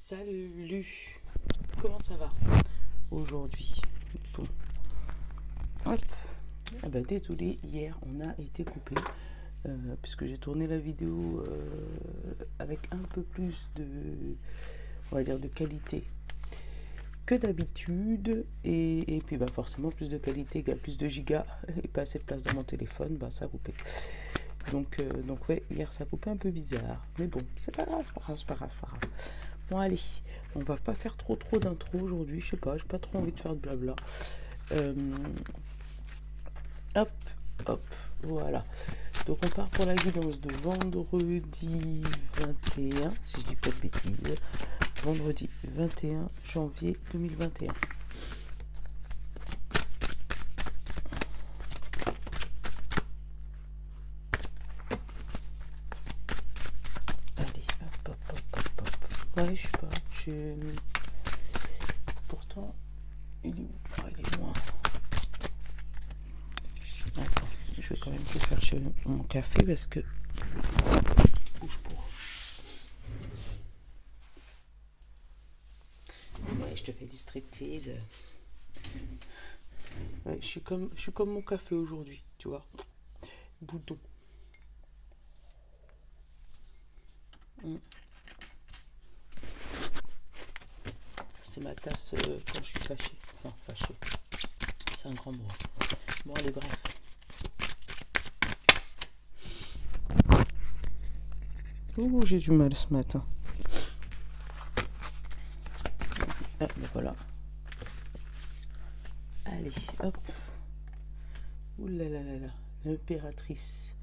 Salut, comment ça va aujourd'hui? Bon, hop. Ah bah désolé, hier on a été coupé puisque j'ai tourné la vidéo avec un peu plus de, on va dire, de qualité que d'habitude et puis bah forcément plus de qualité égale plus de gigas et pas assez de place dans mon téléphone, bah ça a coupé. Donc ouais, hier ça a coupé un peu bizarre, mais bon, c'est pas grave, c'est pas grave, c'est pas grave, c'est pas grave. Bon allez, on va pas faire trop d'intro aujourd'hui, je sais pas, j'ai pas trop envie de faire de blabla. Euh, hop, hop, voilà. Donc on part pour la guidance de vendredi 21, si je dis pas de bêtises, vendredi 21 janvier 2021. Allez, hop, hop, hop, hop, hop. Ouais, je sais pas, pourtant, il est où? Ah, il est loin. Attends, je vais quand même te chercher mon café parce que... Bouge pour. Ouais, je te fais du striptease. Ouais, je suis comme mon café aujourd'hui, tu vois. Bouton. C'est ma tasse quand je suis fâché. Enfin, fâché. C'est un grand mot. Bon, allez, bref. Ouh, j'ai du mal ce matin. Ah, ben voilà. Allez, hop. Ouh là là là là. L'impératrice.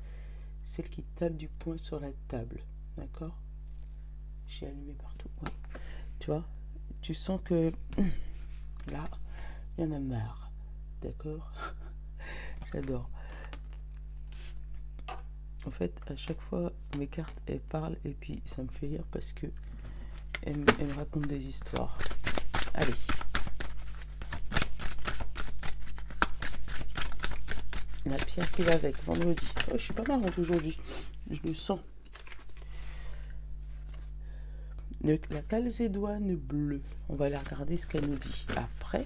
Celle qui tape du poing sur la table. D'accord? J'ai allumé partout. Ouais. Tu vois? Tu sens que là, il y en a marre. D'accord? J'adore. En fait, à chaque fois, mes cartes, elles parlent et puis ça me fait rire parce que elles me racontent des histoires. Allez. La pierre qui va avec, vendredi. Oh, je suis pas marrante aujourd'hui. Je le sens. La calcédoine bleue. On va aller regarder ce qu'elle nous dit. Après,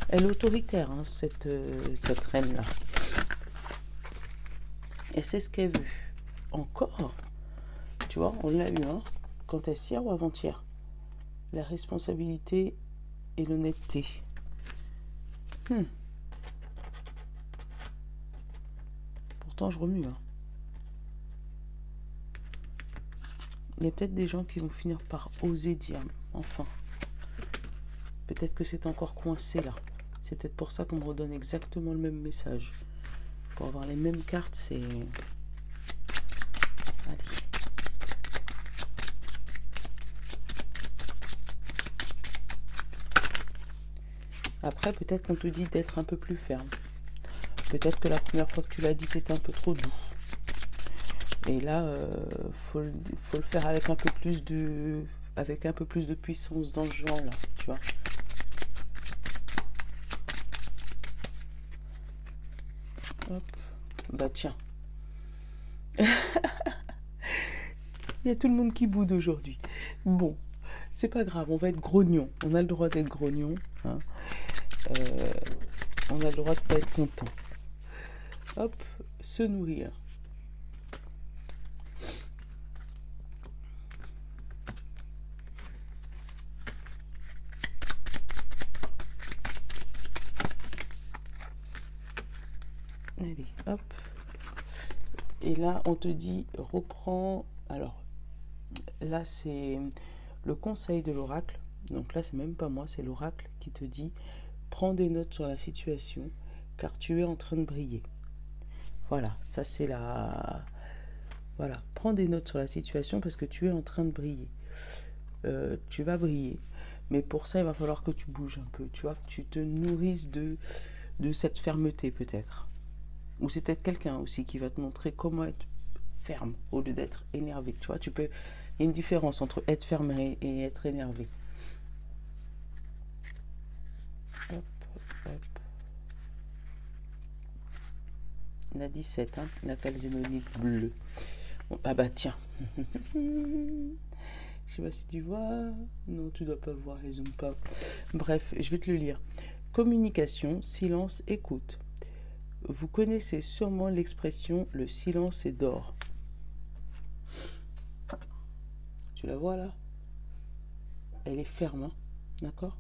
elle est autoritaire, hein, cette reine-là. Elle sait ce qu'elle veut. Encore, tu vois, on l'a eu, hein, quand est-ce, hier ou avant-hier? La responsabilité et l'honnêteté. Pourtant, je remue. Hein. Il y a peut-être des gens qui vont finir par oser dire, enfin. Peut-être que c'est encore coincé là. C'est peut-être pour ça qu'on me redonne exactement le même message. Pour avoir les mêmes cartes, c'est... Allez. Après, peut-être qu'on te dit d'être un peu plus ferme. Peut-être que la première fois que tu l'as dit, t'étais un peu trop doux. Et là, faut le faire avec un peu plus de puissance dans ce genre-là, tu vois. Hop. Bah tiens. Il y a tout le monde qui boude aujourd'hui. Bon, c'est pas grave, on va être grognon. On a le droit d'être grognon. Hein. On a le droit de pas être content. Hop, se nourrir. Allez, hop. Et là, on te dit, reprends. Alors, là, c'est le conseil de l'oracle. Donc là, c'est même pas moi, c'est l'oracle qui te dit, prends des notes sur la situation, car tu es en train de briller. Voilà, ça c'est la... Voilà, prends des notes sur la situation parce que tu es en train de briller. Tu vas briller. Mais pour ça, il va falloir que tu bouges un peu, tu vois, que tu te nourrisses de cette fermeté peut-être. Ou c'est peut-être quelqu'un aussi qui va te montrer comment être ferme au lieu d'être énervé. Tu vois, il y a une différence entre être ferme et être énervé. Il y en a 17, hein, la calzénonite bleue. Bon, ah bah tiens. Je sais pas si tu vois. Non, tu dois pas voir, ils zoom pas. Bref, je vais te le lire. Communication, silence, écoute. Vous connaissez sûrement l'expression le silence est d'or. Tu la vois là? Elle est ferme, hein, d'accord?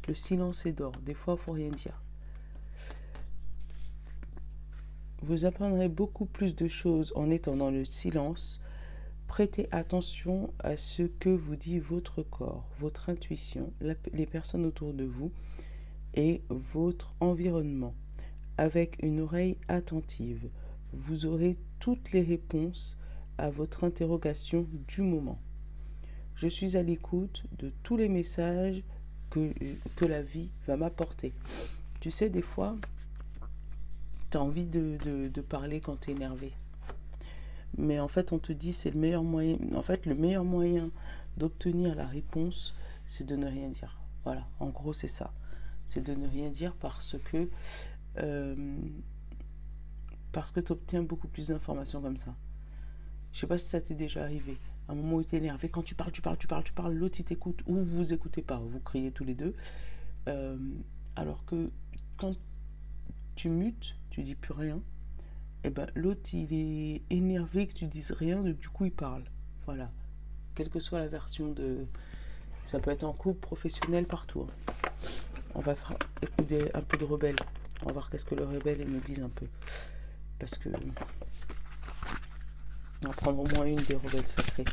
Le silence est d'or. Des fois, il faut rien dire. Vous apprendrez beaucoup plus de choses en étant dans le silence. Prêtez attention à ce que vous dit votre corps, votre intuition, les personnes autour de vous et votre environnement. Avec une oreille attentive, vous aurez toutes les réponses à votre interrogation du moment. Je suis à l'écoute de tous les messages que la vie va m'apporter. Tu sais, des fois, tu as envie de parler quand tu es énervé. Mais en fait, on te dit c'est le meilleur moyen. En fait, le meilleur moyen d'obtenir la réponse, c'est de ne rien dire. Voilà, en gros, c'est ça. C'est de ne rien dire parce que tu obtiens beaucoup plus d'informations comme ça. Je sais pas si ça t'est déjà arrivé. À un moment où tu es énervé, quand tu parles, l'autre il t'écoute ou vous écoutez pas, vous criez tous les deux. Alors que quand tu mutes, tu dis plus rien, et ben l'autre il est énervé que tu dises rien, du coup il parle. Voilà. Quelle que soit la version de. Ça peut être en couple, professionnel, partout. On va faire écouter un peu de rebelle. On va voir qu'est-ce que le rebelle me disent un peu. Parce que. On va prendre au moins une des rebelles sacrées.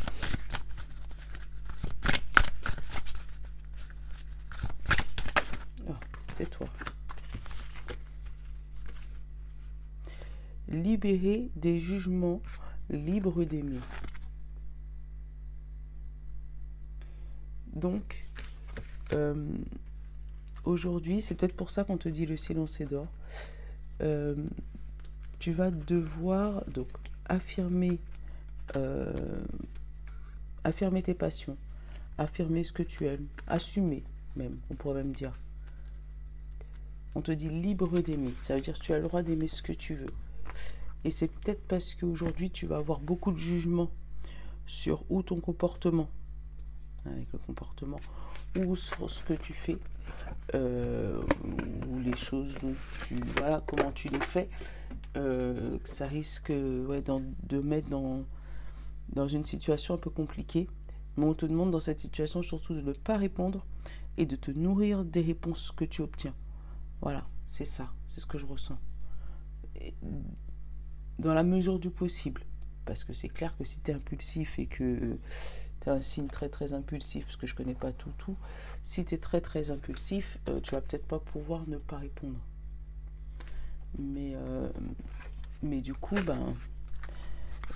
Ah, c'est toi. Libéré des jugements, libre d'aimer. Donc, aujourd'hui, c'est peut-être pour ça qu'on te dit le silence est d'or. Tu vas devoir donc affirmer tes passions, affirmer ce que tu aimes, assumer même, on pourrait même dire. On te dit libre d'aimer, ça veut dire que tu as le droit d'aimer ce que tu veux. Et c'est peut-être parce qu'aujourd'hui tu vas avoir beaucoup de jugements sur ou ton comportement, avec le comportement, ou sur ce que tu fais, ou les choses dont voilà, comment tu les fais, que ça risque de mettre dans une situation un peu compliquée. Mais on te demande dans cette situation surtout de ne pas répondre et de te nourrir des réponses que tu obtiens. Voilà, c'est ça, c'est ce que je ressens. Et dans la mesure du possible. Parce que c'est clair que si tu es impulsif et que tu as un signe très très impulsif, parce que je connais pas tout, si tu es très très impulsif, tu vas peut-être pas pouvoir ne pas répondre. Mais du coup,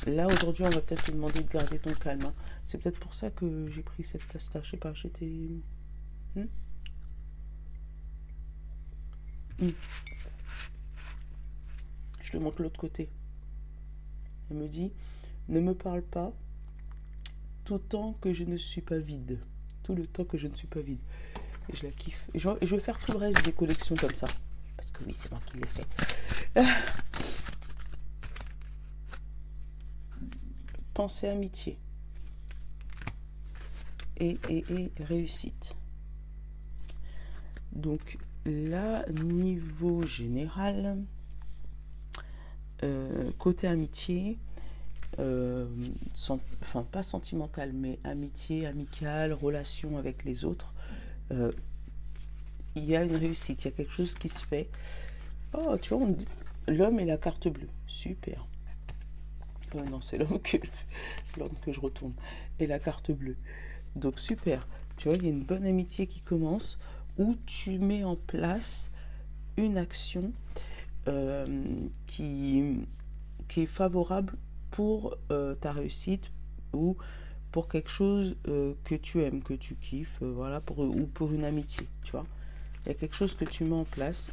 là aujourd'hui on va peut-être te demander de garder ton calme. Hein. C'est peut-être pour ça que j'ai pris cette tasse-là. Je sais pas, j'étais... Je le montre de l'autre côté. Elle me dit, ne me parle pas tout le temps que je ne suis pas vide. Tout le temps que je ne suis pas vide. Et je la kiffe. Et je vais faire tout le reste des collections comme ça. Parce que oui, c'est moi qui l'ai fait. Pensée amitié. Et réussite. Donc là, niveau général, côté amitié, enfin pas sentimental, mais amitié, amicale, relation avec les autres, il y a une réussite, il y a quelque chose qui se fait. Oh, tu vois, l'homme et la carte bleue, super. Non, c'est l'homme que je retourne. Et la carte bleue. Donc super. Tu vois, il y a une bonne amitié qui commence où tu mets en place une action qui est favorable pour ta réussite ou pour quelque chose que tu aimes, que tu kiffes, voilà, ou pour une amitié, tu vois. Il y a quelque chose que tu mets en place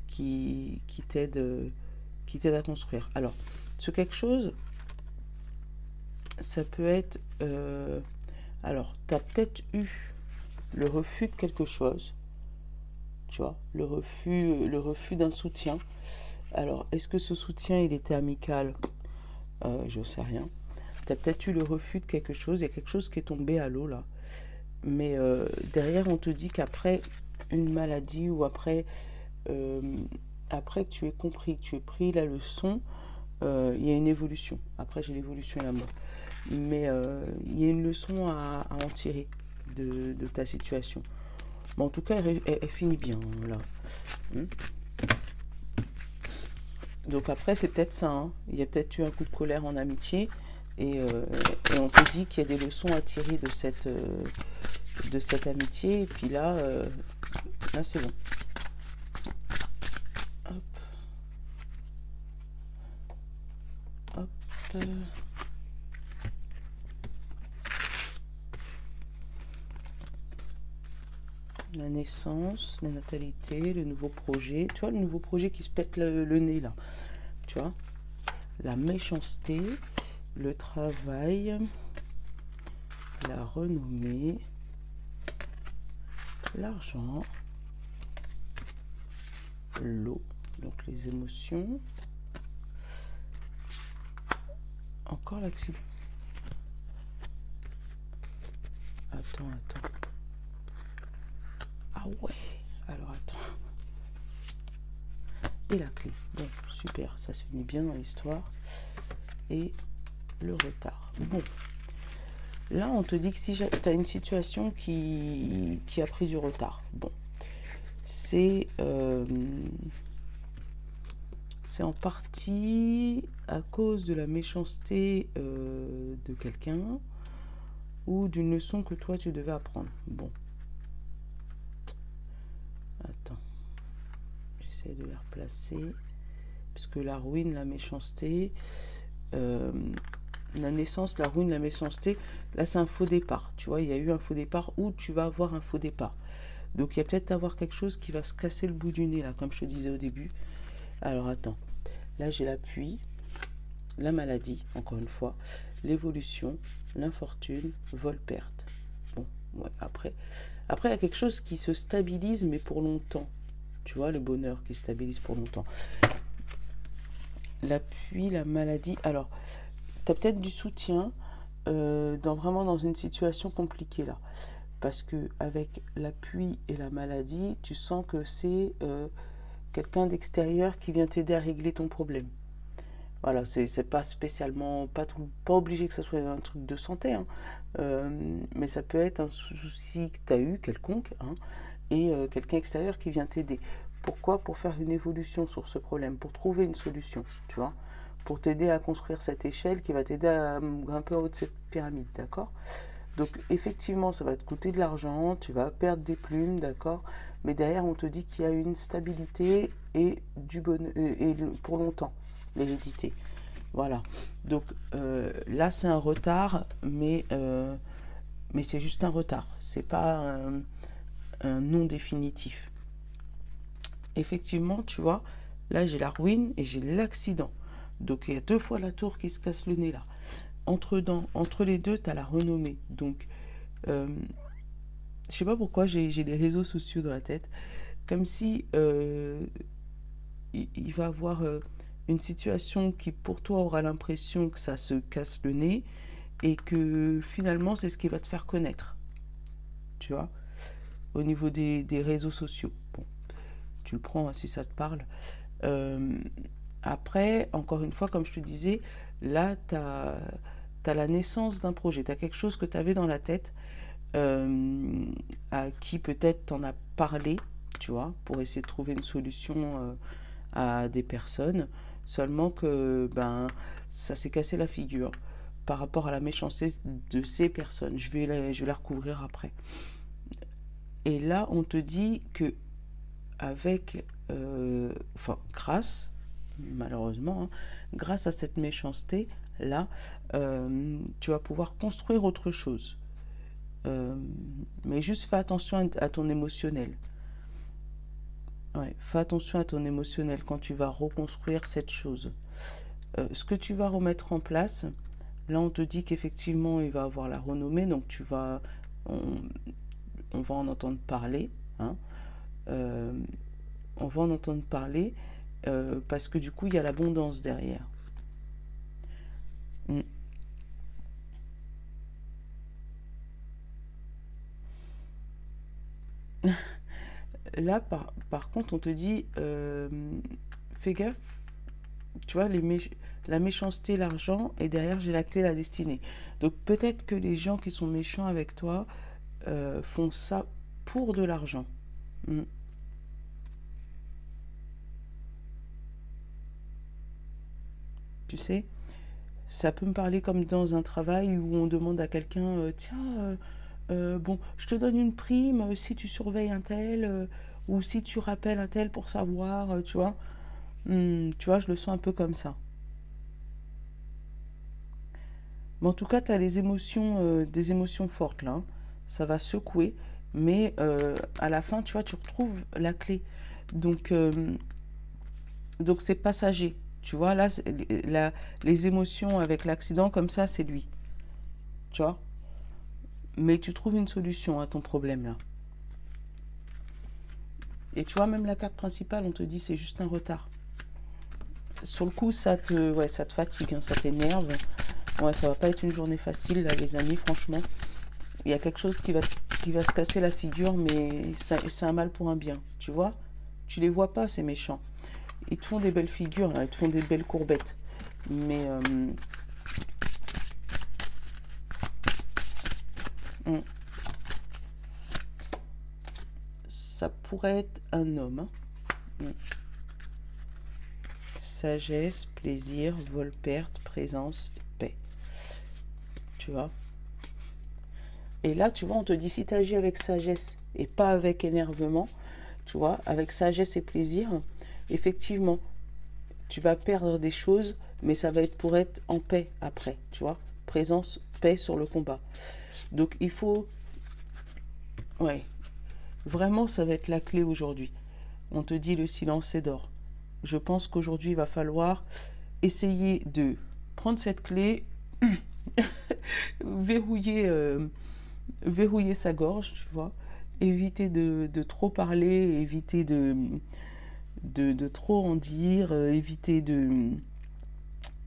qui t'aide à construire. Alors, ce quelque chose, ça peut être... alors, tu as peut-être eu le refus de quelque chose, tu vois, le refus d'un soutien, Alors, est-ce que ce soutien, il était amical? Je sais rien. Tu as peut-être eu le refus de quelque chose, il y a quelque chose qui est tombé à l'eau là. Mais derrière, on te dit qu'après une maladie ou euh, après que tu aies compris, que tu aies pris la leçon, il y a une évolution. Après, j'ai l'évolution et la mort. Mais il y a une leçon à en tirer de ta situation. Mais en tout cas, elle finit bien là. Hmm. Donc après, c'est peut-être ça, hein. Il y a peut-être eu un coup de colère en amitié et on te dit qu'il y a des leçons à tirer de cette amitié. Et puis là, là c'est bon. Hop, hop. La naissance, la natalité, le nouveau projet. Tu vois, le nouveau projet qui se pète le nez là. Tu vois, la méchanceté, le travail, la renommée, l'argent, l'eau, donc les émotions, encore l'accident. Attends. Ah ouais, alors attends. Et la clé. Bon, super, ça se finit bien dans l'histoire. Et le retard. Bon, là on te dit que si tu as une situation qui a pris du retard. Bon, c'est en partie à cause de la méchanceté de quelqu'un ou d'une leçon que toi tu devais apprendre. Bon, attends, j'essaie de les replacer puisque la ruine, la méchanceté, la naissance, la ruine, la méchanceté, là c'est un faux départ. Tu vois, il y a eu un faux départ ou tu vas avoir un faux départ. Donc il y a peut-être avoir quelque chose qui va se casser le bout du nez là, comme je te disais au début. Alors attends, là j'ai l'appui, la maladie, encore une fois, l'évolution, l'infortune, vol-perte. Bon, ouais, après il y a quelque chose qui se stabilise, mais pour longtemps. Tu vois, le bonheur qui se stabilise pour longtemps. L'appui, la maladie. Alors, tu as peut-être du soutien vraiment dans une situation compliquée là. Parce que avec l'appui et la maladie, tu sens que c'est quelqu'un d'extérieur qui vient t'aider à régler ton problème. Voilà, c'est pas spécialement, pas obligé que ça soit un truc de santé, hein. Mais ça peut être un souci que tu as eu, quelconque, hein, et quelqu'un extérieur qui vient t'aider. Pourquoi? Pour faire une évolution sur ce problème, pour trouver une solution, tu vois, pour t'aider à construire cette échelle qui va t'aider à grimper en haut de cette pyramide, d'accord? Donc effectivement, ça va te coûter de l'argent, tu vas perdre des plumes, d'accord? Mais derrière, on te dit qu'il y a une stabilité et du bonheur, et pour longtemps, l'hérédité. Voilà. Donc là, c'est un retard, mais c'est juste un retard. C'est pas un non définitif. Effectivement, tu vois, là, j'ai la ruine et j'ai l'accident. Donc il y a 2 fois la tour qui se casse le nez là. Entre les deux, tu as la renommée. Donc, je sais pas pourquoi j'ai les réseaux sociaux dans la tête. Comme si il va avoir une situation qui pour toi aura l'impression que ça se casse le nez et que finalement c'est ce qui va te faire connaître. Tu vois, au niveau des réseaux sociaux. Bon, tu le prends hein, si ça te parle. Euh, Après, encore une fois, comme je te disais, là, tu as la naissance d'un projet. Tu as quelque chose que tu avais dans la tête, à qui peut-être t'en as parlé, tu vois, pour essayer de trouver une solution à des personnes. Seulement que ben, ça s'est cassé la figure par rapport à la méchanceté de ces personnes. Je vais la recouvrir après. Et là, on te dit que avec, enfin, grâce, malheureusement, hein, grâce à cette méchanceté, là, tu vas pouvoir construire autre chose. Mais juste fais attention à ton émotionnel. Ouais, fais attention à ton émotionnel quand tu vas reconstruire cette chose. Ce que tu vas remettre en place, là on te dit qu'effectivement il va avoir la renommée, donc on, on va en entendre parler, hein. On va en entendre parler, parce que du coup, il y a l'abondance derrière. Mm. Là, par contre, on te dit, fais gaffe, tu vois, la méchanceté, l'argent, et derrière, j'ai la clé, la destinée. Donc peut-être que les gens qui sont méchants avec toi font ça pour de l'argent. Mm. Tu sais, ça peut me parler comme dans un travail où on demande à quelqu'un, tiens, bon, je te donne une prime si tu surveilles un tel, ou si tu rappelles un tel pour savoir, tu vois. Tu vois, je le sens un peu comme ça. Mais en tout cas, tu as les émotions, des émotions fortes là, hein. Ça va secouer, mais à la fin, tu vois, tu retrouves la clé. Donc, donc c'est passager. Tu vois, là, les émotions avec l'accident, comme ça, c'est lui. Tu vois. Mais tu trouves une solution à ton problème là. Et tu vois, même la carte principale, on te dit c'est juste un retard. Sur le coup, ouais, ça te fatigue, hein, ça t'énerve. Ouais, ça va pas être une journée facile, là, les amis, franchement. Il y a quelque chose qui va se casser la figure, mais c'est un mal pour un bien. Tu vois. Tu les vois pas, ces méchants. Ils te font des belles figures, là, ils te font des belles courbettes. Mais hum, ça pourrait être un homme, hein. Hum. Sagesse, plaisir, vol-perte, présence, paix. Tu vois. Et là, tu vois, on te dit si tu agis avec sagesse et pas avec énervement, tu vois, avec sagesse et plaisir, effectivement, tu vas perdre des choses, mais ça va être pour être en paix après, tu vois. Présence, paix sur le combat. Donc il faut, ouais, vraiment, ça va être la clé aujourd'hui. On te dit le silence est d'or. Je pense qu'aujourd'hui, il va falloir essayer de prendre cette clé, verrouiller, verrouiller sa gorge, tu vois, éviter de trop parler, éviter de trop en dire, éviter de...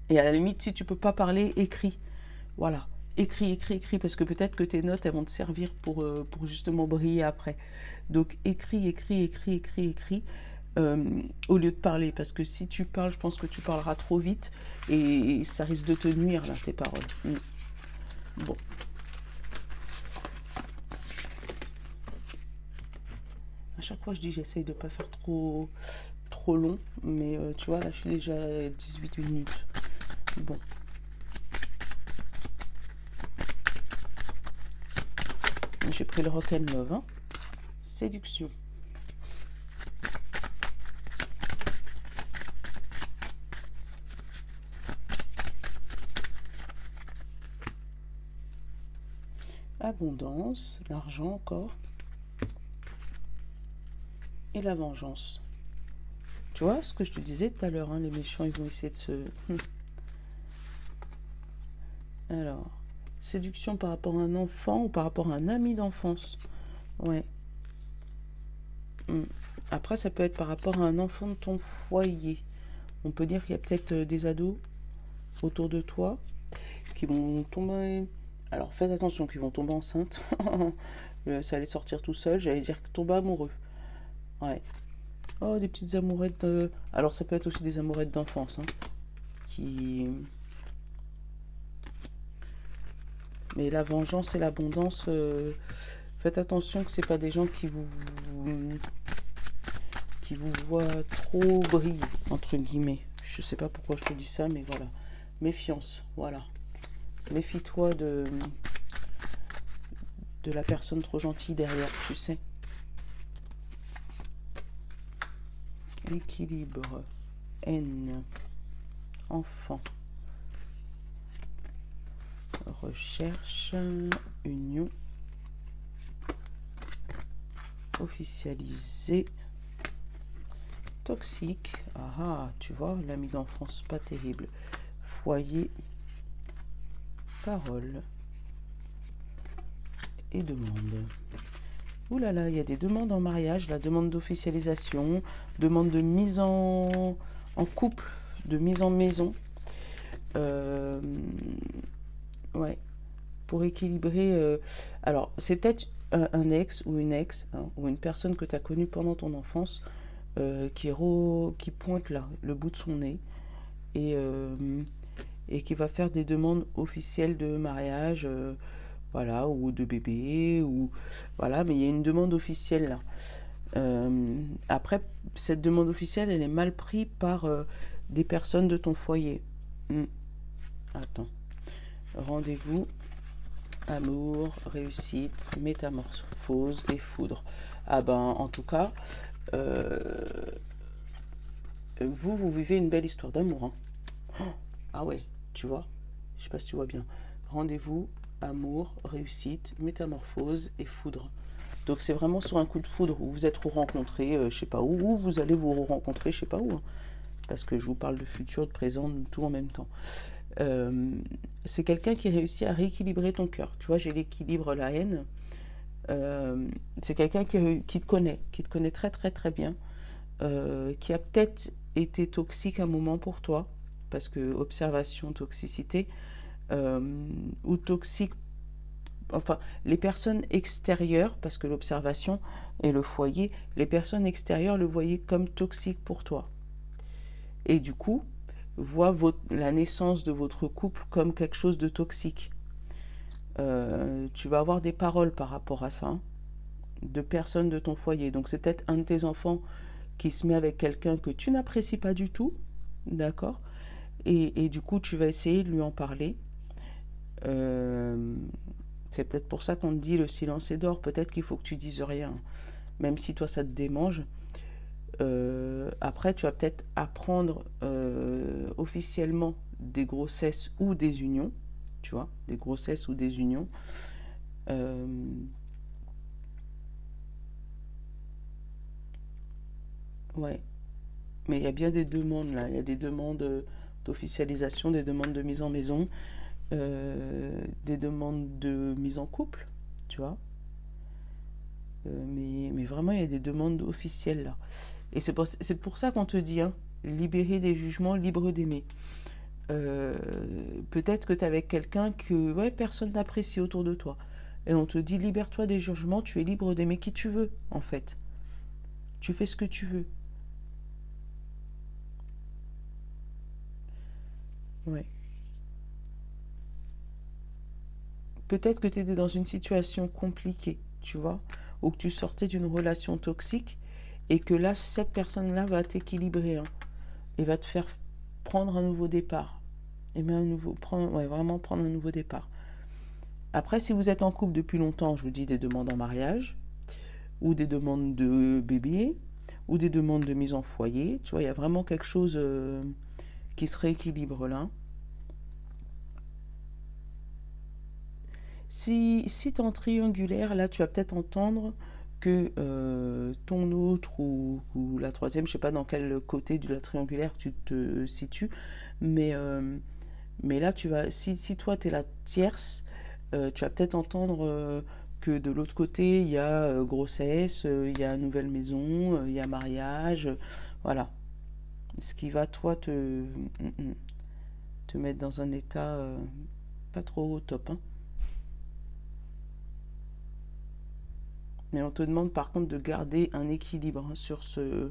Et à la limite, si tu peux pas parler, écris. Voilà. Écris, écris, écris, parce que peut-être que tes notes, elles vont te servir pour justement briller après. Donc écris, écris, écris, écris, écris, au lieu de parler. Parce que si tu parles, je pense que tu parleras trop vite et ça risque de te nuire, là, tes paroles. Bon. À chaque fois, je dis, j'essaye de pas faire trop long, mais tu vois, là, je suis déjà à 18 minutes. Bon. J'ai pris le rock and love, hein. Séduction. Abondance, l'argent encore. Et la vengeance. Tu vois ce que je te disais tout à l'heure, hein, les méchants, ils vont essayer de se... Alors, séduction par rapport à un enfant ou par rapport à un ami d'enfance. Ouais. Après, ça peut être par rapport à un enfant de ton foyer. On peut dire qu'il y a peut-être des ados autour de toi qui vont tomber... Alors, faites attention, qu'ils vont tomber enceintes. Ça allait sortir tout seul. J'allais dire tomber amoureux. Ouais. Oh, des petites amourettes. Alors, ça peut être aussi des amourettes d'enfance, hein, qui... Mais la vengeance et l'abondance, faites attention que c'est pas des gens qui vous voient trop briller, entre guillemets. Je sais pas pourquoi je te dis ça, mais voilà. Méfiance, voilà. Méfie-toi de la personne trop gentille derrière, tu sais. Équilibre, haine, enfant, recherche, union, officialisé, toxique. Ah, tu vois, l'ami d'enfance, pas terrible. Foyer, parole et demande. Ouh là là, il y a des demandes en mariage, la demande d'officialisation, demande de mise en couple, de mise en maison. Euh, ouais, pour équilibrer. Alors, c'est peut-être un ex ou une ex, hein, ou une personne que tu as connue pendant ton enfance qui pointe là, le bout de son nez, et, euh, et qui va faire des demandes officielles de mariage, voilà, ou de bébé, ou voilà, mais il y a une demande officielle là. Après, cette demande officielle, elle est mal prise par des personnes de ton foyer. Hmm. Attends. Rendez-vous, amour, réussite, métamorphose et foudre. Ah ben, en tout cas, euh, vous vivez une belle histoire d'amour. Hein. Oh, ah ouais, tu vois. Je sais pas si tu vois bien. Rendez-vous, amour, réussite, métamorphose et foudre. Donc c'est vraiment sur un coup de foudre où vous êtes rencontrés, je sais pas où, ou vous allez vous rencontrer, je sais pas où. Hein, parce que je vous parle de futur, de présent, de tout en même temps. Euh, c'est quelqu'un qui réussit à rééquilibrer ton cœur. Tu vois, j'ai l'équilibre, la haine. C'est quelqu'un qui te connaît très très très bien, qui a peut-être été toxique un moment pour toi, parce que observation, toxicité, ou toxique, enfin les personnes extérieures, parce que l'observation et le foyer, les personnes extérieures le voyaient comme toxique pour toi. Et du coup, voient la naissance de votre couple comme quelque chose de toxique. Tu vas avoir des paroles par rapport à ça, hein, de personnes de ton foyer. Donc c'est peut-être un de tes enfants qui se met avec quelqu'un que tu n'apprécies pas du tout, d'accord, et du coup tu vas essayer de lui en parler. Euh, c'est peut-être pour ça qu'on te dit le silence est d'or. Peut-être qu'il faut que tu dises rien, même si toi ça te démange. Après, tu vas peut-être apprendre officiellement des grossesses ou des unions, tu vois, des grossesses ou des unions. Euh, ouais, mais il y a bien des demandes là. Il y a des demandes d'officialisation, des demandes de mise en maison, des demandes de mise en couple, tu vois. Mais vraiment, il y a des demandes officielles là. Et c'est pour ça qu'on te dit, hein, libérer des jugements, libre d'aimer. Euh, Peut-être que tu es avec quelqu'un que ouais, personne n'apprécie autour de toi. Et on te dit, libère-toi des jugements, tu es libre d'aimer qui tu veux, en fait. Tu fais ce que tu veux. Ouais. Peut-être que tu étais dans une situation compliquée, tu vois, ou que tu sortais d'une relation toxique et que là, cette personne-là va t'équilibrer, hein, et va te faire prendre un nouveau départ. Et bien, ouais, vraiment prendre un nouveau départ. Après, si vous êtes en couple depuis longtemps, je vous dis des demandes en mariage, ou des demandes de bébé, ou des demandes de mise en foyer. Tu vois, il y a vraiment quelque chose qui se rééquilibre là. Si tu es en triangulaire, là, tu vas peut-être entendre que ton autre ou la troisième, je sais pas dans quel côté de la triangulaire tu te situes, mais, euh, mais là, si toi, tu es la tierce, tu vas peut-être entendre que de l'autre côté, il y a grossesse, il y a nouvelle maison, il y a mariage, voilà. Ce qui va, toi, te mettre dans un état pas trop au top, hein. Mais on te demande par contre de garder un équilibre, hein, sur ce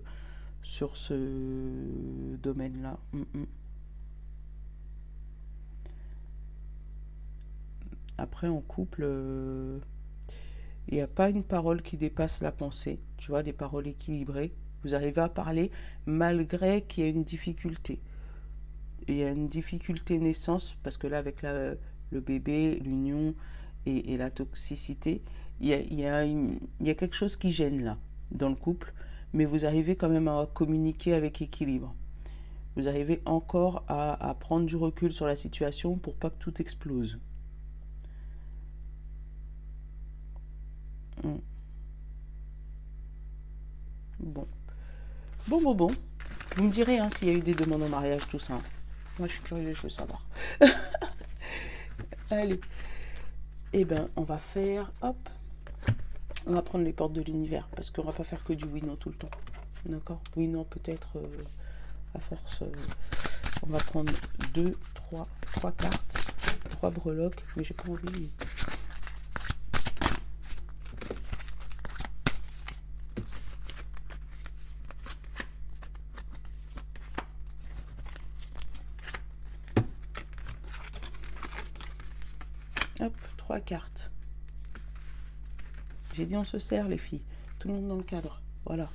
domaine-là. Après, en couple, il n'y a pas une parole qui dépasse la pensée. Tu vois, des paroles équilibrées. Vous arrivez à parler malgré qu'il y ait une difficulté. Il y a une difficulté naissance, parce que là, avec le bébé, l'union et la toxicité, il y a quelque chose qui gêne là, dans le couple, mais vous arrivez quand même à communiquer avec équilibre. Vous arrivez encore à prendre du recul sur la situation pour pas que tout explose. Mm. Bon. Bon. Vous me direz, hein, s'il y a eu des demandes en mariage, tout ça. Moi, je suis curieux, je veux savoir. Allez. Eh ben, on va faire, hop, On va prendre les portes de l'univers, parce qu'on va pas faire que du oui, non tout le temps. D'accord? Oui, non, peut-être, à force, on va prendre 3 cartes, 3 breloques, mais j'ai pas envie. Hop, 3 cartes. J'ai dit on se sert les filles. Tout le monde dans le cadre. Voilà.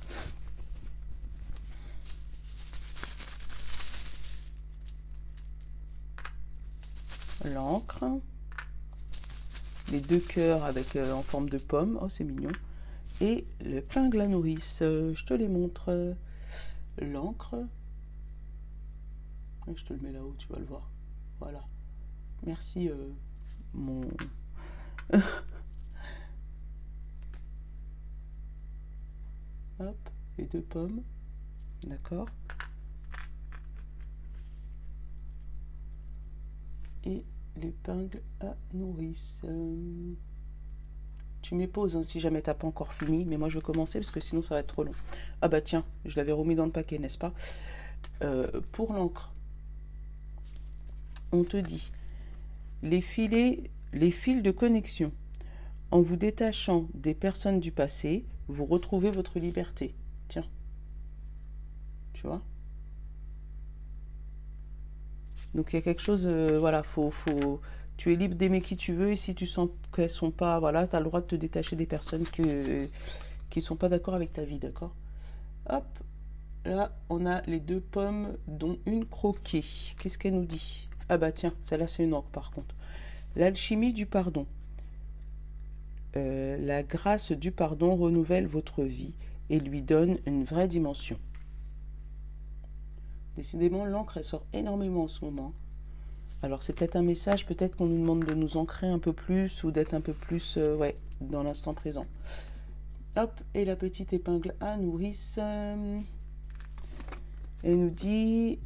L'encre. Les 2 cœurs avec en forme de pomme. Oh, c'est mignon. Et le pingle à nourrice. Je te les montre. L'encre. Je te le mets là-haut, tu vas le voir. Voilà. Merci, mon... Hop, les 2 pommes. D'accord. Et l'épingle à nourrice. Tu m'époses hein, si jamais t'as pas encore fini, mais moi je vais commencer parce que sinon ça va être trop long. Ah bah tiens, je l'avais remis dans le paquet, n'est-ce pas? Pour l'encre, on te dit les fils de connexion. En vous détachant des personnes du passé, vous retrouvez votre liberté. Tiens, tu vois? Donc il y a quelque chose, voilà, tu es libre d'aimer qui tu veux et si tu sens qu'elles sont pas, voilà, tu as le droit de te détacher des personnes qui sont pas d'accord avec ta vie, d'accord? Hop, là, on a les 2 pommes, dont une croquée. Qu'est-ce qu'elle nous dit? Ah bah tiens, celle-là c'est une orque par contre. L'alchimie du pardon. La grâce du pardon renouvelle votre vie et lui donne une vraie dimension. Décidément, l'encre, elle sort énormément en ce moment. Alors, c'est peut-être un message, peut-être qu'on nous demande de nous ancrer un peu plus ou d'être un peu plus ouais, dans l'instant présent. Hop, et la petite épingle à nourrice. Elle nous dit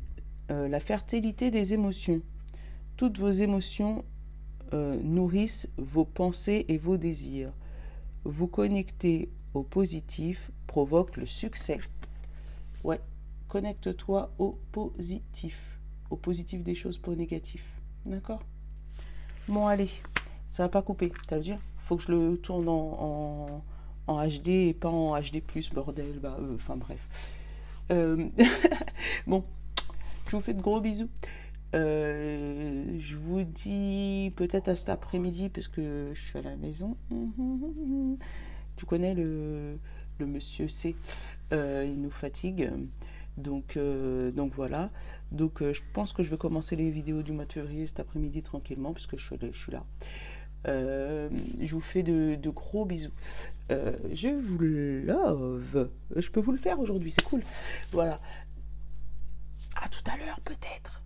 la fertilité des émotions. Toutes vos émotions nourrissent vos pensées et vos désirs. Vous connecter au positif provoque le succès. Ouais, connecte-toi au positif. Au positif des choses, pas au négatif. D'accord? Bon, allez, ça va pas couper, t'as vu? Faut que je le tourne en HD et pas en HD+, bordel. Bah, enfin bref. Bon, je vous fais de gros bisous. Je vous dis peut-être à cet après-midi parce que je suis à la maison. Tu connais le monsieur C, il nous fatigue. Donc voilà. Donc je pense que je vais commencer les vidéos du mois de février cet après-midi tranquillement puisque je suis là. Je vous fais de gros bisous. Je vous love. Je peux vous le faire aujourd'hui, c'est cool. Voilà. À tout à l'heure peut-être.